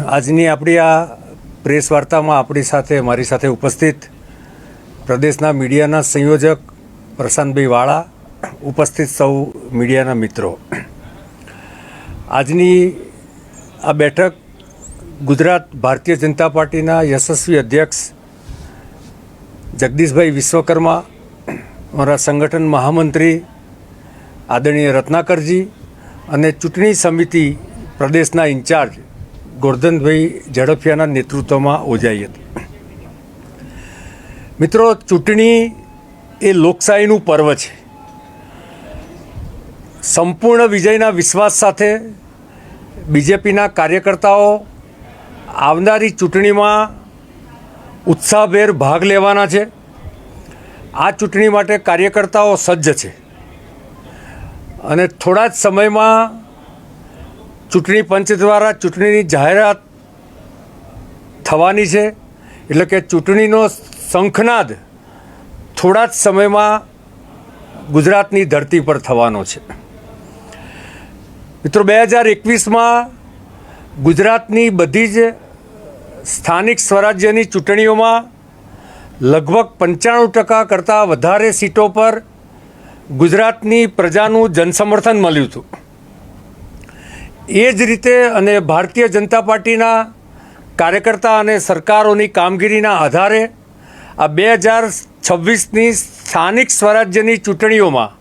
આજની આપણી આ પ્રેસ વાર્તામાં આપણી સાથે મારી સાથે ઉપસ્થિત પ્રદેશના મીડિયાના સંયોજક પ્રશાંતભાઈ વાળા, ઉપસ્થિત સૌ મીડિયાના મિત્રો, આજની આ બેઠક ગુજરાત ભારતીય જનતા પાર્ટીના યશસ્વી અધ્યક્ષ જગદીશભાઈ વિશ્વકર્મા, અમારા સંગઠન મહામંત્રી આદરણીય રત્નાકરજી અને ચૂંટણી સમિતિ પ્રદેશના ઇન્ચાર્જ ગોરધનભાઈ ઝડફિયાના નેતૃત્વમાં યોજાઈ હતી. મિત્રો, ચૂંટણી એ લોકશાહીનું પર્વ છે. સંપૂર્ણ વિજયના વિશ્વાસ સાથે બીજેપીના કાર્યકર્તાઓ આવનારી ચૂંટણીમાં ઉત્સાહભેર ભાગ લેવાના છે. આ ચૂંટણી માટે કાર્યકર્તાઓ સજ્જ છે અને થોડા જ સમયમાં ચૂંટણી પંચ દ્વારા ચૂંટણીની જાહેરાત થવાની છે. એટલે કે ચૂંટણીનો શંખનાદ થોડા જ સમયમાં ગુજરાતની ધરતી પર થવાનો છે. મિત્રો, 2021માં ગુજરાતની બધી જ સ્થાનિક સ્વરાજ્યની ચૂંટણીઓમાં લગભગ 95% કરતાં વધારે સીટો પર ગુજરાતની પ્રજાનું જનસમર્થન મળ્યું હતું. એ જ રીતે અને ભારતીય જનતા પાર્ટીના કાર્યકર્તા અને સરકારોની કામગીરીના આધારે આ 2026ની સ્થાનિક સ્વરાજ્યની ચૂંટણીઓમાં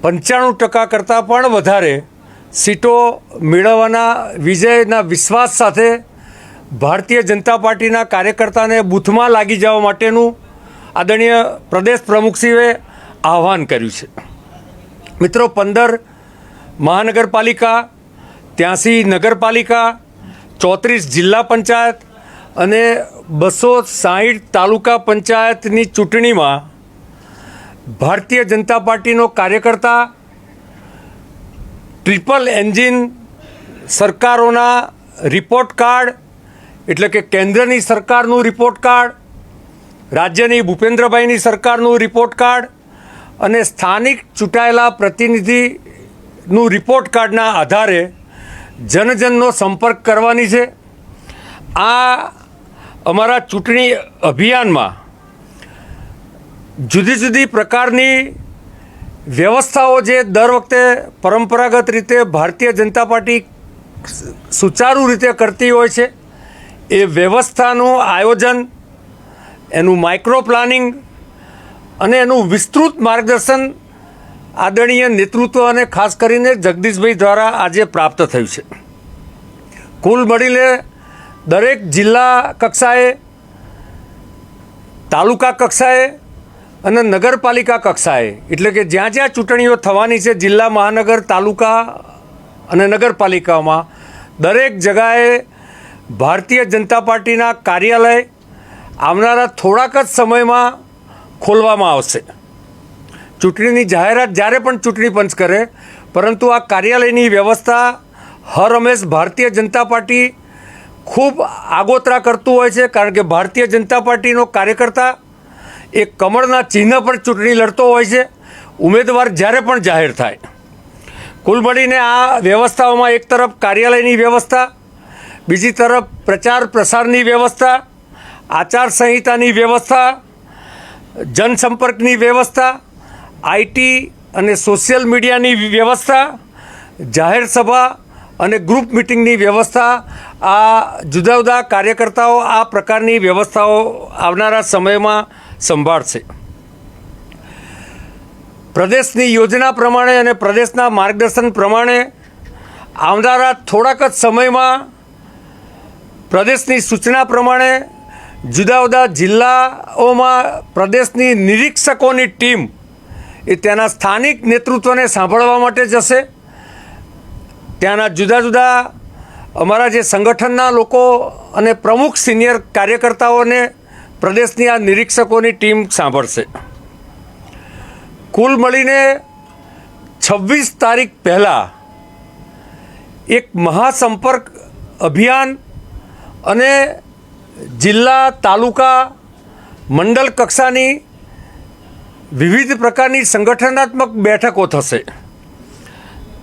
95% કરતાં પણ વધારે સીટો મેળવવાના વિજયના વિશ્વાસ સાથે ભારતીય જનતા પાર્ટીના કાર્યકર્તાને બૂથમાં લાગી જવા માટેનું આદરણીય પ્રદેશ પ્રમુખશ્રીએ આહ્વાન કર્યું છે. મિત્રો, 15 મહાનગરપાલિકા, 83 નગરપાલિકા, 34 જિલ્લા પંચાયત અને 260 તાલુકા પંચાયતની ચૂંટણીમાં ભારતીય જનતા પાર્ટીનો કાર્યકર્તા ટ્રિપલ એન્જિન સરકારોના રિપોર્ટ કાર્ડ, એટલે કે કેન્દ્રની સરકારનું રિપોર્ટ કાર્ડ, રાજ્યની ભૂપેન્દ્રભાઈની સરકારનું રિપોર્ટ કાર્ડ અને સ્થાનિક ચૂંટાયેલા પ્રતિનિધિનું રિપોર્ટ કાર્ડના આધારે જનજનનો સંપર્ક કરવાની છે. આ અમારા ચૂંટણી અભિયાનમાં જુદી જુદી પ્રકારની વ્યવસ્થાઓ જે દર વખતે પરંપરાગત રીતે ભારતીય જનતા પાર્ટી સુચારુ રીતે કરતી હોય છે, એ વ્યવસ્થાનું આયોજન, એનું માઇક્રો પ્લાનિંગ અને એનું વિસ્તૃત માર્ગદર્શન આદરણીય નેતૃત્વ અને ખાસ કરીને જગદીશભાઈ દ્વારા આજે પ્રાપ્ત થયું છે. કુલ મળીને દરેક જિલ્લા કક્ષાએ, તાલુકા કક્ષાએ અને નગરપાલિકા કક્ષાએ, એટલે કે જ્યાં જ્યાં ચૂંટણીઓ થવાની છે જિલ્લા, મહાનગર, તાલુકા અને નગરપાલિકાઓમાં દરેક જગાએ ભારતીય જનતા પાર્ટીના કાર્યાલય આવનારા થોડાક જ સમયમાં ખોલવામાં આવશે. ચૂંટણીની જાહેરાત જ્યારે પણ ચૂંટણી પંચ કરે, પરંતુ આ કાર્યાલયની વ્યવસ્થા હર હંમેશ ભારતીય જનતા પાર્ટી ખૂબ આગોતરા કરતું હોય છે. કારણ કે ભારતીય જનતા પાર્ટીનો કાર્યકર્તા એ કમળના ચિહ્ન પર ચૂંટણી લડતો હોય છે, ઉમેદવાર જ્યારે પણ જાહેર થાય. કુલ મળીને આ વ્યવસ્થાઓમાં એક તરફ કાર્યાલયની વ્યવસ્થા, બીજી તરફ પ્રચાર પ્રસારની વ્યવસ્થા, આચારસંહિતાની વ્યવસ્થા, જનસંપર્કની વ્યવસ્થા, આઈટી અને સોશિયલ મીડિયાની વ્યવસ્થા, જાહેર સભા અને ગ્રુપ મિટિંગની વ્યવસ્થા, આ જુદા જુદા કાર્યકર્તાઓ આ પ્રકારની વ્યવસ્થાઓ આવનારા સમયમાં સંભાળશે. પ્રદેશની યોજના પ્રમાણે અને પ્રદેશના માર્ગદર્શન પ્રમાણે આવનારા થોડાક જ સમયમાં પ્રદેશની સૂચના પ્રમાણે જુદા જુદા જિલ્લાઓમાં પ્રદેશની નિરીક્ષકોની ટીમ એ ત્યાંના સ્થાનિક નેતૃત્વને સાંભળવા માટે જશે. ત્યાંના જુદા જુદા અમારા જે સંગઠનના લોકો અને પ્રમુખ સિનિયર કાર્યકર્તાઓને પ્રદેશની આ નિરીક્ષકોની ટીમ સાંભળશે. કુલ મળીને 26 તારીખ પહેલાં એક મહાસંપર્ક અભિયાન અને જિલ્લા, તાલુકા, મંડળ કક્ષાની વિવિધ પ્રકારની સંગઠનાત્મક બેઠકો થશે.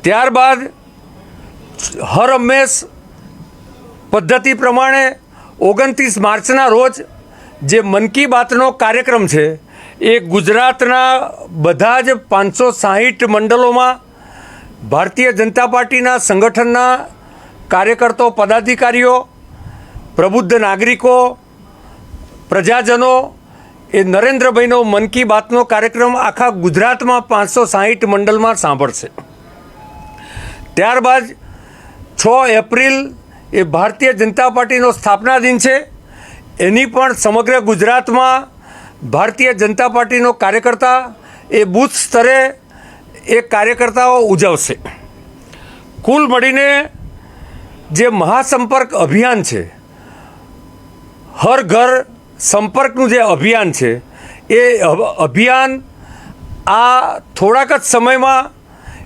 ત્યારબાદ હર હંમેશ પદ્ધતિ પ્રમાણે 29 માર્ચના રોજ જે મન કી બાતનો કાર્યક્રમ છે એ ગુજરાતના બધા જ 560 મંડળોમાં ભારતીય જનતા પાર્ટીના સંગઠનના કાર્યકર્તાઓ, પદાધિકારીઓ, પ્રબુદ્ધ નાગરિકો, પ્રજાજનો એ નરેન્દ્રભાઈનો મન કી બાતનો કાર્યક્રમ આખા ગુજરાતમાં 560 મંડળમાં સાંભળશે. ત્યારબાદ 6 એપ્રિલ એ ભારતીય જનતા પાર્ટીનો સ્થાપના દિન છે. એની પણ સમગ્ર ગુજરાતમાં ભારતીય જનતા પાર્ટીનો કાર્યકર્તા એ બૂથ સ્તરે એ કાર્યકર્તાઓ ઉજવશે. કુલ મળીને જે મહાસંપર્ક અભિયાન છે, હર ઘર સંપર્કનું જે અભિયાન છે, એ અભિયાન આ થોડાક જ સમયમાં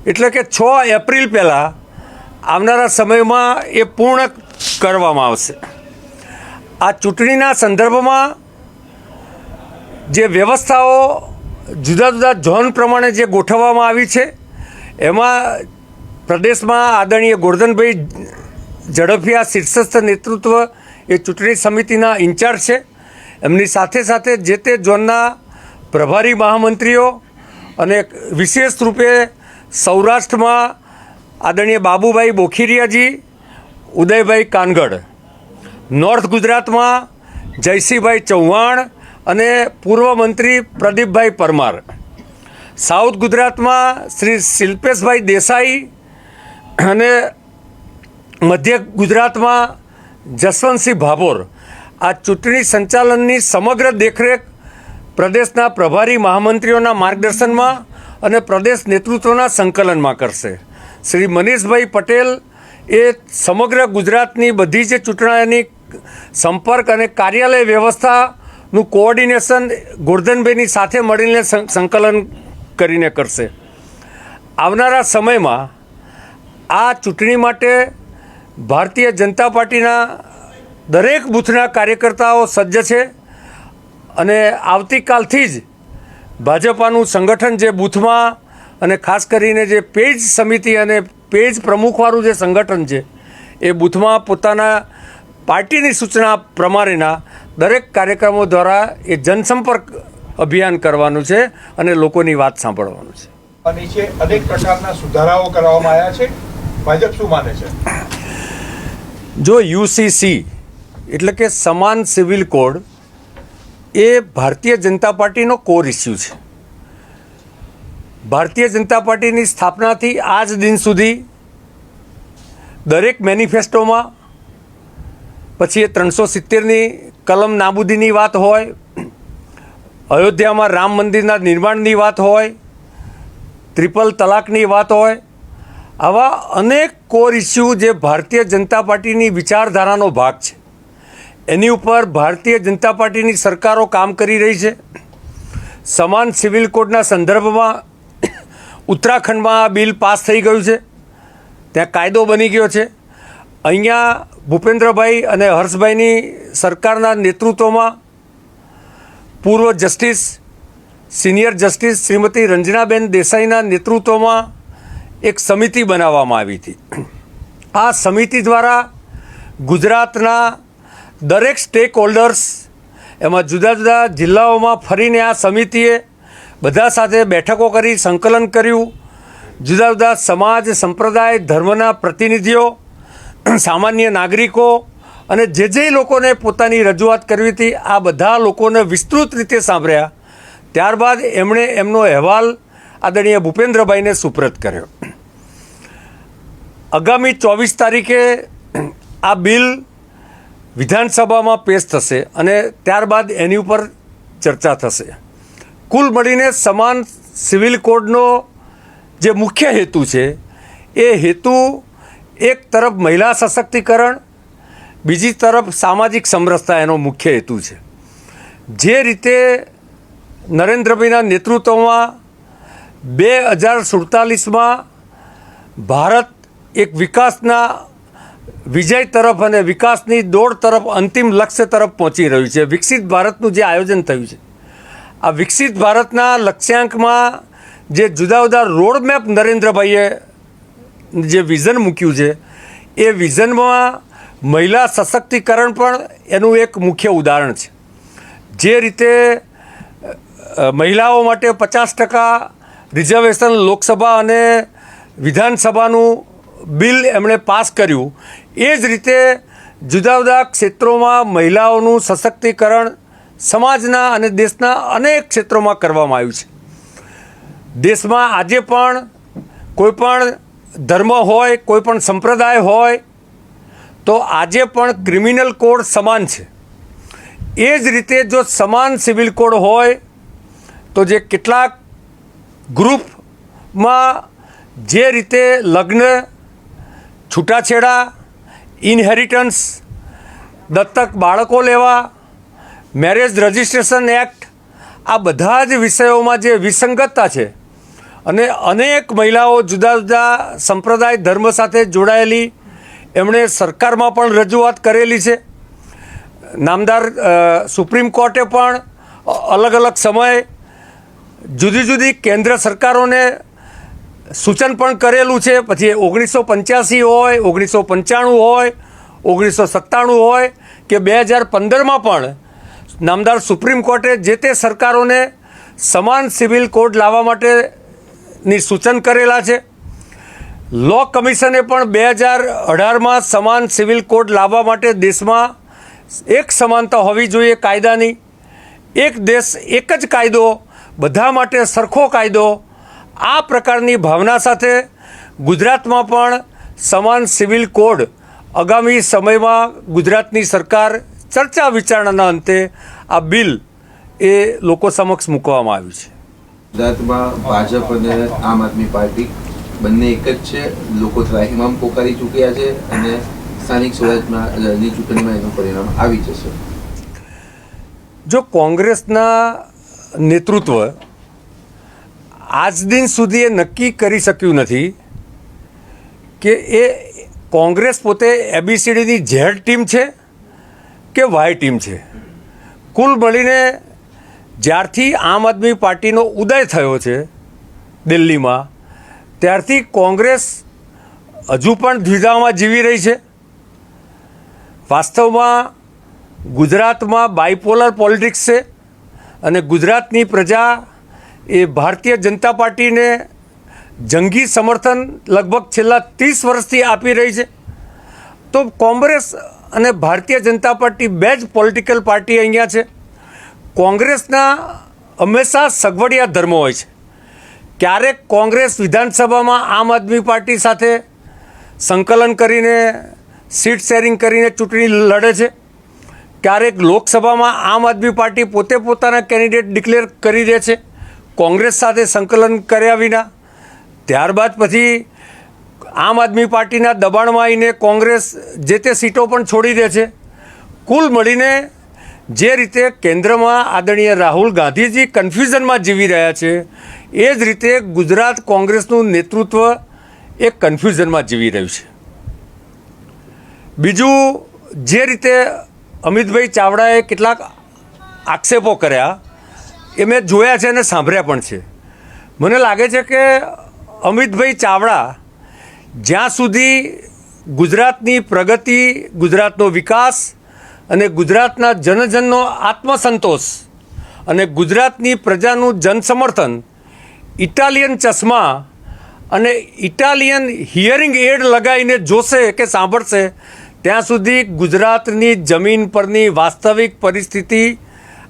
એટલે કે 6 એપ્રિલ પહેલાં આવનારા સમયમાં એ પૂર્ણ કરવામાં આવશે. આ ચૂંટણીના સંદર્ભમાં જે વ્યવસ્થાઓ જુદા જુદા ઝોન પ્રમાણે જે ગોઠવવામાં આવી છે એમાં પ્રદેશમાં આદરણીય ગોરધનભાઈ ઝડફિયા શીર્ષસ્થ નેતૃત્વ એ ચૂંટણી સમિતિના ઇન્ચાર્જ છે. એમની સાથે સાથે જે તે ઝોનના પ્રભારી મહામંત્રીઓ અને વિશેષ રૂપે સૌરાષ્ટ્રમાં આદરણીય બાબુભાઈ બોખીરિયાજી, ઉદયભાઈ કાનગડ, નોર્થ ગુજરાતમાં જયસિંહભાઈ ચૌહાણ અને પૂર્વ મંત્રી પ્રદીપભાઈ પરમાર, સાઉથ ગુજરાતમાં શ્રી શિલ્પેશભાઈ દેસાઈ અને મધ્ય ગુજરાતમાં જસવંતસિંહ ભાભોર. આ ચૂંટણી સંચાલનની સમગ્ર દેખરેખ પ્રદેશના પ્રભારી મહામંત્રીઓના માર્ગદર્શનમાં અને પ્રદેશ નેતૃત્વના સંકલનમાં કરશે. શ્રી મનીષભાઈ પટેલ એ સમગ્ર ગુજરાતની બધી જ ચૂંટણીની સંપર્ક અને કાર્યાલય વ્યવસ્થાનું કોઓર્ડિનેશન ગોરધનભાઈની સાથે મળીને સંકલન કરીને કરશે. આવનારા સમયમાં આ ચૂંટણી માટે ભારતીય જનતા પાર્ટીના દરેક બૂથના કાર્યકર્તાઓ સજ્જ છે અને આવતીકાલથી જ ભાજપાનું સંગઠન જે બૂથમાં અને ખાસ કરીને જે પેજ સમિતિ અને પેજ પ્રમુખવાળું જે સંગઠન છે એ બૂથમાં પોતાના પાર્ટીની સૂચના પ્રમાણેના દરેક કાર્યક્રમો દ્વારા એ જનસંપર્ક અભિયાન કરવાનું છે અને લોકોની વાત સાંભળવાનું છે. નીચે અનેક પ્રકારના સુધારાઓ કરવામાં આવ્યા છે. ભાજપ શું માને છે? જો યુસીસી એટલે કે સમાન સિવિલ કોડ એ ભારતીય જનતા પાર્ટીનો કોર ઇસ્યુ છે. ભારતીય જનતા પાર્ટીની સ્થાપનાથી આજ દિન સુધી દરેક મેનિફેસ્ટોમાં પછી એ 370ની કલમ નાબૂદીની વાત હોય, અયોધ્યામાં રામ મંદિરના નિર્માણની વાત હોય, ટ્રિપલ તલાકની વાત હોય, આવા અનેક કોર ઇસ્યુ જે ભારતીય જનતા પાર્ટીની વિચારધારાનો ભાગ છે એની ઉપર ભારતીય જનતા પાર્ટીની સરકારો કામ કરી રહી છે. સમાન સિવિલ કોડના સંદર્ભમાં ઉત્તરાખંડમાં આ બિલ પાસ થઈ ગયું છે, ત્યાં કાયદો બની ગયો છે. અહીંયા ભૂપેન્દ્રભાઈ અને હર્ષભાઈની સરકારના નેતૃત્વમાં પૂર્વ જસ્ટિસ, સિનિયર જસ્ટિસ શ્રીમતી રંજનાબેન દેસાઈના નેતૃત્વમાં એક સમિતિ બનાવવામાં આવી હતી. આ સમિતિ દ્વારા ગુજરાતના દરેક સ્ટેક હોલ્ડર્સ, એમાં જુદા જુદા જિલ્લાઓમાં ફરીને આ સમિતિએ બધા સાથે બેઠકો કરી સંકલન કર્યું. જુદા જુદા સમાજ, સંપ્રદાય, ધર્મના પ્રતિનિધિઓ, સામાન્ય નાગરિકો અને જે લોકોને પોતાની રજૂઆત કરવી હતી આ બધા લોકોને વિસ્તૃત રીતે સાંભળ્યા. ત્યારબાદ એમણે એમનો અહેવાલ આદરણીય ભૂપેન્દ્રભાઈને સુપ્રત કર્યો. આગામી 24 તારીખે આ બિલ વિધાનસભામાં પેશ થશે અને ત્યારબાદ એની ઉપર ચર્ચા થશે. કુલ મળીને સમાન સિવિલ કોડનો જે મુખ્ય હેતુ છે એ હેતુ એક તરફ મહિલા સશક્તિકરણ, બીજી તરફ સામાજિક સમરસતા એનો મુખ્ય હેતુ છે. જે રીતે નરેન્દ્રભાઈના નેતૃત્વમાં 2047માં ભારત એક વિકાસના વિજય તરફ અને વિકાસની દોડ તરફ, અંતિમ લક્ષ્ય તરફ પહોંચી રહ્યું છે. વિકસિત ભારતનું જે આયોજન થયું છે, આ વિકસિત ભારતના લક્ષ્યાંકમાં જે જુદા જુદા રોડમેપ નરેન્દ્રભાઈએ જે વિઝન મૂક્યું છે એ વિઝનમાં મહિલા સશક્તિકરણ પણ એનું એક મુખ્ય ઉદાહરણ છે. જે રીતે મહિલાઓ માટે 50% રિઝર્વેશન લોકસભા અને વિધાનસભાનું બિલ એમણે પાસ કર્યું, એ જ રીતે જુદા જુદા ક્ષેત્રોમાં મહિલાઓનું સશક્તિકરણ સમાજના અને દેશના અનેક ક્ષેત્રોમાં કરવામાં આવ્યું છે. દેશમાં આજે પણ કોઈ પણ ધર્મ હોય, કોઈ પણ સંપ્રદાય હોય, તો આજે પણ ક્રિમિનલ કોડ સમાન છે. એ જ રીતે જો સમાન સિવિલ કોડ હોય તો જે કેટલાક ગ્રુપમાં જે રીતે લગ્ન, છૂટાછેડા, ઇનહેરિટન્સ, દત્તક બાળકો લેવા, મેરેજ રજિસ્ટ્રેશન એક્ટ, આ બધા જ વિષયોમાં જે વિસંગતતા છે અને અનેક મહિલાઓ જુદા જુદા સંપ્રદાય ધર્મ સાથે જોડાયેલી એમણે સરકારમાં પણ રજૂઆત કરેલી છે. નામદાર સુપ્રીમ કોર્ટે પણ અલગ અલગ સમયે જુદી જુદી કેન્દ્ર સરકારોને સૂચન પણ કરેલું છે. પછી 1985 હોય, 1995 હોય, 1997 હોય કે 2015માં પણ નામદાર સુપ્રીમ કોર્ટે જે તે સરકારોને સમાન સિવિલ કોડ લાવવા માટેની સૂચન કરેલા છે. લો કમિશને પણ 2018માં સમાન સિવિલ કોડ લાવવા માટે દેશમાં એક સમાનતા હોવી જોઈએ કાયદાની. એક દેશ એક જ કાયદો, બધા માટે સરખો કાયદો, આ પ્રકારની ભાવના સાથે ગુજરાતમાં પણ સમાન સિવિલ કોડ આગામી સમયમાં ગુજરાતની સરકાર ચર્ચા વિચારણાના અંતે આ બિલ એ લોકો સમક્ષ મૂકવામાં આવ્યું છે. ગુજરાતમાં ભાજપ અને આમ આદમી પાર્ટી બંને એક જ છે. લોકો ત્રાહિમામ પોકારી ચૂક્યા છે અને સ્થાનિક સ્વરાજની ચૂંટણીમાં એનું પરિણામ આવી જશે. જો કોંગ્રેસના નેતૃત્વ આજ દિન સુધી એ નક્કી કરી શક્યું નથી કે એ કોંગ્રેસ પોતે ABCDની ઝેડ ટીમ છે કે વાય ટીમ છે. કુલ મળીને જ્યારથી આમ આદમી પાર્ટીનો ઉદય થયો છે દિલ્હીમાં, ત્યારથી કોંગ્રેસ હજુ પણ દ્વિધામાં જીવી રહી છે. વાસ્તવમાં ગુજરાતમાં બાયપોલર પોલિટિક્સ છે અને ગુજરાતની પ્રજા એ ભારતીય જનતા પાર્ટીને જંગી સમર્થન લગભગ છેલ્લા 30 વર્ષથી આપી રહી છે. તો કોંગ્રેસ અને ભારતીય જનતા પાર્ટી બે જ પોલિટિકલ પાર્ટી અહીંયા છે. કોંગ્રેસના હંમેશા સગવડિયા ધર્મ હોય છે. ક્યારેક કોંગ્રેસ વિધાનસભામાં આમ આદમી પાર્ટી સાથે સંકલન કરીને સીટ શેરિંગ કરીને ચૂંટણી લડે છે. ક્યારેક લોકસભામાં આમ આદમી પાર્ટી પોતે પોતાના કેન્ડિડેટ ડિક્લેર કરી દે છે કોંગ્રેસ સાથે સંકલન કર્યા વિના. ત્યારબાદ પછી આમ આદમી પાર્ટીના દબાણમાં આવીને કોંગ્રેસ જે તે સીટો પણ છોડી દે છે. કુલ મળીને જે રીતે કેન્દ્રમાં આદરણીય રાહુલ ગાંધીજી કન્ફ્યુઝનમાં જીવી રહ્યા છે, એ જ રીતે ગુજરાત કોંગ્રેસનું નેતૃત્વ એ કન્ફ્યુઝનમાં જીવી રહ્યું છે. બીજું, જે રીતે અમિતભાઈ ચાવડાએ કેટલાક આક્ષેપો કર્યા એ મેં જોયા છે અને સાંભળ્યા પણ છે. મને લાગે છે કે અમિતભાઈ ચાવડા જ્યાં સુધી ગુજરાતની પ્રગતિ, ગુજરાતનો વિકાસ અને ગુજરાતના જનજનનો આત્મસંતોષ અને ગુજરાતની પ્રજાનું જનસમર્થન ઇટાલિયન ચશ્મા અને ઇટાલિયન હિયરિંગ એડ લગાવીને જોશે કે સાંભળશે, ત્યાં સુધી ગુજરાતની જમીન પરની વાસ્તવિક પરિસ્થિતિ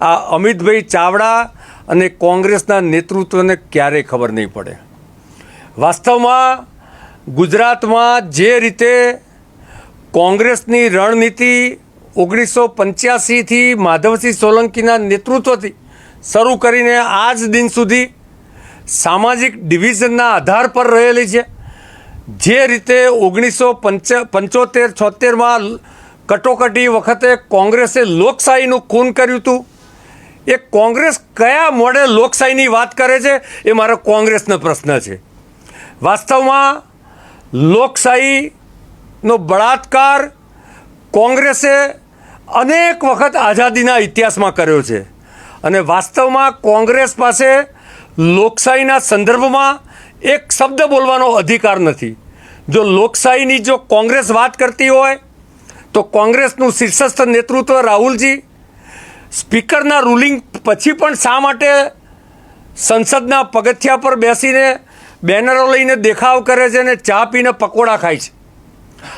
આ અમિતભાઈ ચાવડા અને કોંગ્રેસના નેતૃત્વને ક્યારેય ખબર નહીં પડે. વાસ્તવમાં ગુજરાતમાં જે રીતે કોંગ્રેસની રણનીતિ 1985થી માધવસિંહ સોલંકીના નેતૃત્વથી શરૂ કરીને આજ દિન સુધી સામાજિક ડિવિઝનના આધાર પર રહેલી છે. જે રીતે 1975-76માં કટોકટી વખતે કોંગ્રેસે લોકશાહીનું ખૂન કર્યું હતું, એ કોંગ્રેસ કયા મોડે લોકશાહીની વાત કરે છે એ મારો કોંગ્રેસનો પ્રશ્ન છે. વાસ્તવમાં લોકશાહીનો બળાત્કાર કોંગ્રેસે અનેક વખત આઝાદીના ઇતિહાસમાં કર્યો છે અને વાસ્તવમાં કોંગ્રેસ પાસે લોકશાહીના સંદર્ભમાં એક શબ્દ બોલવાનો અધિકાર નથી. જો લોકશાહીની જો કોંગ્રેસ વાત કરતી હોય તો કોંગ્રેસનું શીર્ષસ્થ નેતૃત્વ રાહુલજી સ્પીકરના રૂલિંગ પછી પણ શા માટે સંસદના પગથિયા પર બેસીને બેનરો લઈને દેખાવ કરે છે અને ચા પીને પકોડા ખાય છે?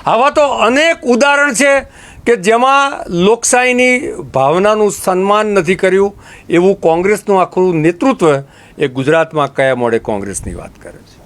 આવા તો અનેક ઉદાહરણ છે કે જેમાં લોકશાહીની ભાવનાનું સન્માન નથી કર્યું એવું કોંગ્રેસનું આખું નેતૃત્વ એ ગુજરાતમાં કયા મોડે કોંગ્રેસની વાત કરે છે.